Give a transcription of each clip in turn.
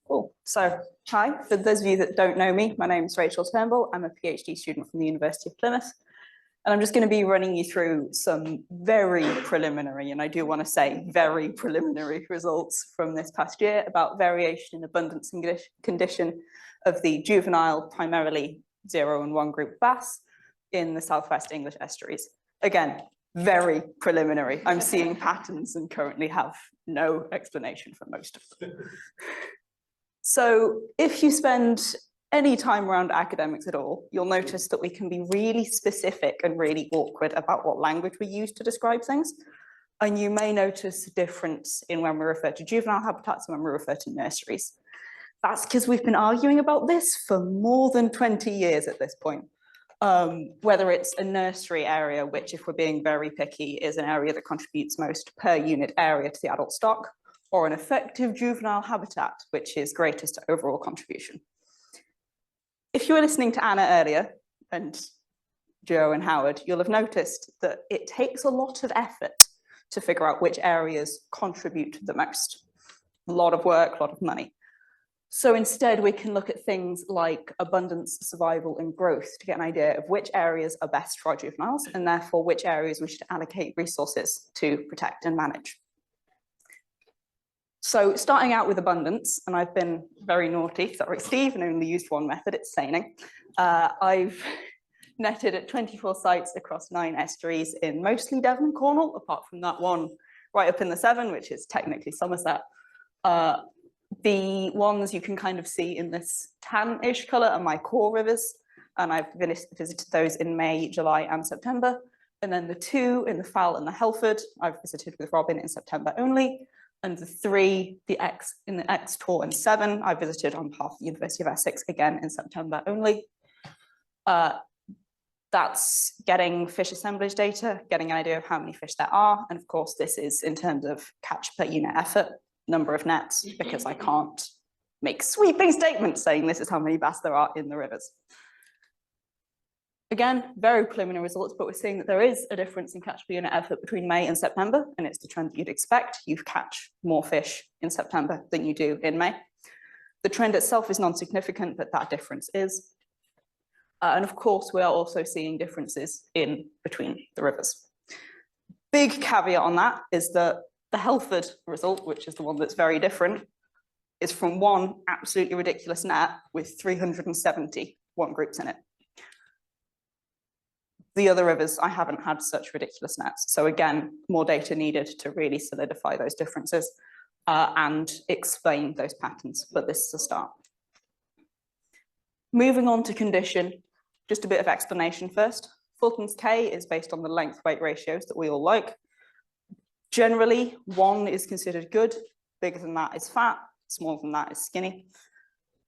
Cool. So, hi, for those of you that don't know me, my name is Rachel Turnball. I'm a PhD student from the University of Plymouth. And I'm just going to be running you through some very preliminary, and I do want to say very preliminary results from this past year about variation in abundance and condition of the juvenile, primarily 0 and 1 group bass in the Southwest English estuaries. Again, very preliminary. I'm seeing patterns and currently have no explanation for most of them. So if you spend any time around academics at all, you'll notice that we can be really specific and really awkward about what language we use to describe things. And you may notice a difference in when we refer to juvenile habitats and when we refer to nurseries. That's because we've been arguing about this for more than 20 years at this point. Whether it's a nursery area, which if we're being very picky, is an area that contributes most per unit area to the adult stock, or an effective juvenile habitat, which is greatest overall contribution. If you were listening to Anna earlier, and Joe and Howard, you'll have noticed that it takes a lot of effort to figure out which areas contribute the most. A lot of work, a lot of money. So instead, we can look at things like abundance, survival, and growth to get an idea of which areas are best for our juveniles, and therefore which areas we should allocate resources to protect and manage. So starting out with abundance, and I've been very naughty, is that right, Steve, and only used one method, it's seining. I've netted at 24 sites across 9 estuaries in mostly Devon and Cornwall, apart from that one right up in the Severn, which is technically Somerset. The ones you can kind of see in this tan-ish colour are my core rivers, and I've visited those in May, July, and September. And then the 2 in the Fal and the Helford, I've visited with Robin in September only. And the 3, in the Exeter and Severn, I visited on behalf of the University of Essex, again in September only. That's getting fish assemblage data, getting an idea of how many fish there are. And of course, this is in terms of catch per unit effort, number of nets, because I can't make sweeping statements saying this is how many bass there are in the rivers. Again, very preliminary results, but we're seeing that there is a difference in catch per unit effort between May and September, and it's the trend that you'd expect. You catch more fish in September than you do in May. The trend itself is non-significant, but that difference is. And of course, we are also seeing differences in between the rivers. Big caveat on that is that the Helford result, which is the one that's very different, is from one absolutely ridiculous net with 371 groups in it. The other rivers, I haven't had such ridiculous nets. So again, more data needed to really solidify those differences and explain those patterns, but this is a start. Moving on to condition, just a bit of explanation first. Fulton's K is based on the length-weight ratios that we all like. Generally, 1 is considered good, bigger than that is fat, smaller than that is skinny,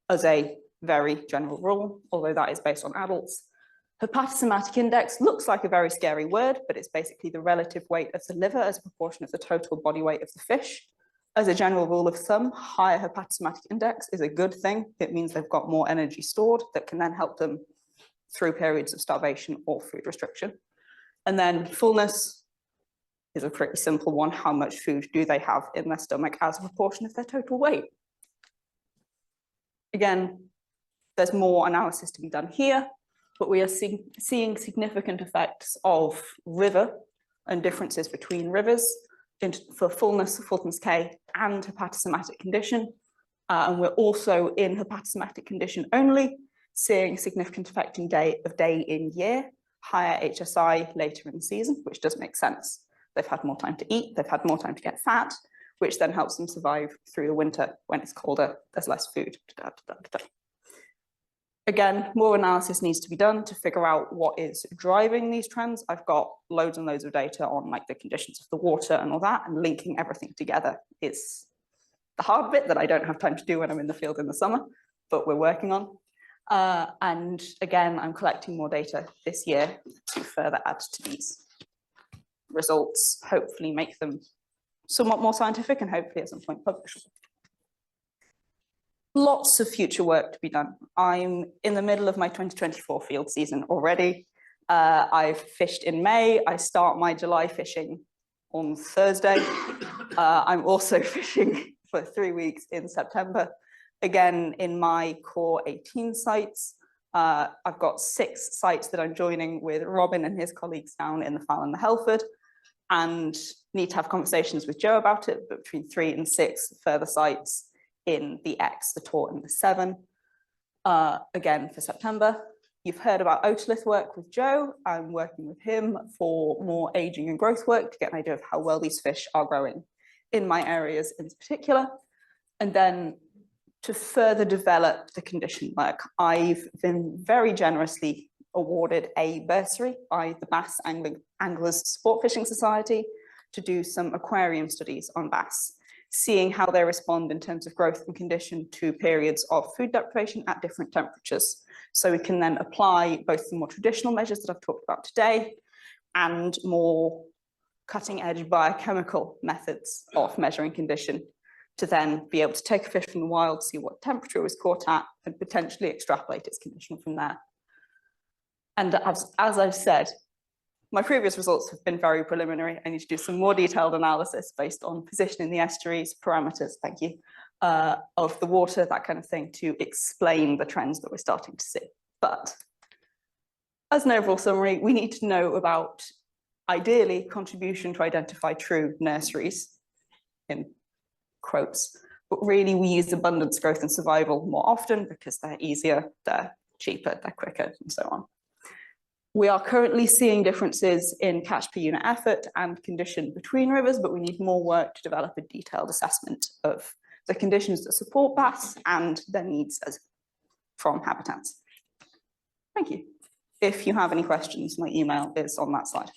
as a very general rule, although that is based on adults. Hepatosomatic index looks like a very scary word, but it's basically the relative weight of the liver as a proportion of the total body weight of the fish. As a general rule of thumb, higher hepatosomatic index is a good thing. It means they've got more energy stored that can then help them through periods of starvation or food restriction. And then fullness is a pretty simple one. How much food do they have in their stomach as a proportion of their total weight? Again, there's more analysis to be done here, but we are seeing significant effects of river and differences between rivers for fullness, Fulton's K, and hepatosomatic condition. And we're also in hepatosomatic condition only, seeing significant effect in day in year, higher HSI later in the season, which does make sense. They've had more time to eat, they've had more time to get fat, which then helps them survive through the winter. When it's colder, there's less food. Again, more analysis needs to be done to figure out what is driving these trends. I've got loads and loads of data on like the conditions of the water and all that, and linking everything together is the hard bit that I don't have time to do when I'm in the field in the summer, but we're working on. And again, I'm collecting more data this year to further add to these results, hopefully make them somewhat more scientific and hopefully at some point publishable. Lots of future work to be done. I'm in the middle of my 2024 field season already. I've fished in May. I start my July fishing on Thursday. I'm also fishing for 3 weeks in September. Again, in my core 18 sites, I've got 6 sites that I'm joining with Robin and his colleagues down in the Fal and the Helford, and need to have conversations with Joe about it, but between 3 and 6 further sites in the X, the Tor and the 7, again for September. You've heard about otolith work with Joe. I'm working with him for more aging and growth work to get an idea of how well these fish are growing in my areas in particular. And then to further develop the condition work, I've been very generously awarded a bursary by the Bass Anglers Sport Fishing Society to do some aquarium studies on bass, seeing how they respond in terms of growth and condition to periods of food deprivation at different temperatures. So we can then apply both the more traditional measures that I've talked about today and more cutting edge biochemical methods of measuring condition to then be able to take a fish from the wild, see what temperature it was caught at, and potentially extrapolate its condition from there. And as I've said, my previous results have been very preliminary. I need to do some more detailed analysis based on position in the estuaries, parameters, thank you, of the water, that kind of thing, to explain the trends that we're starting to see. But as an overall summary, we need to know about, ideally, contribution to identify true nurseries, in quotes, but really we use abundance, growth and survival more often because they're easier, they're cheaper, they're quicker, and so on. We are currently seeing differences in catch per unit effort and condition between rivers, but we need more work to develop a detailed assessment of the conditions that support bass and their needs from habitats. Thank you. If you have any questions, my email is on that slide.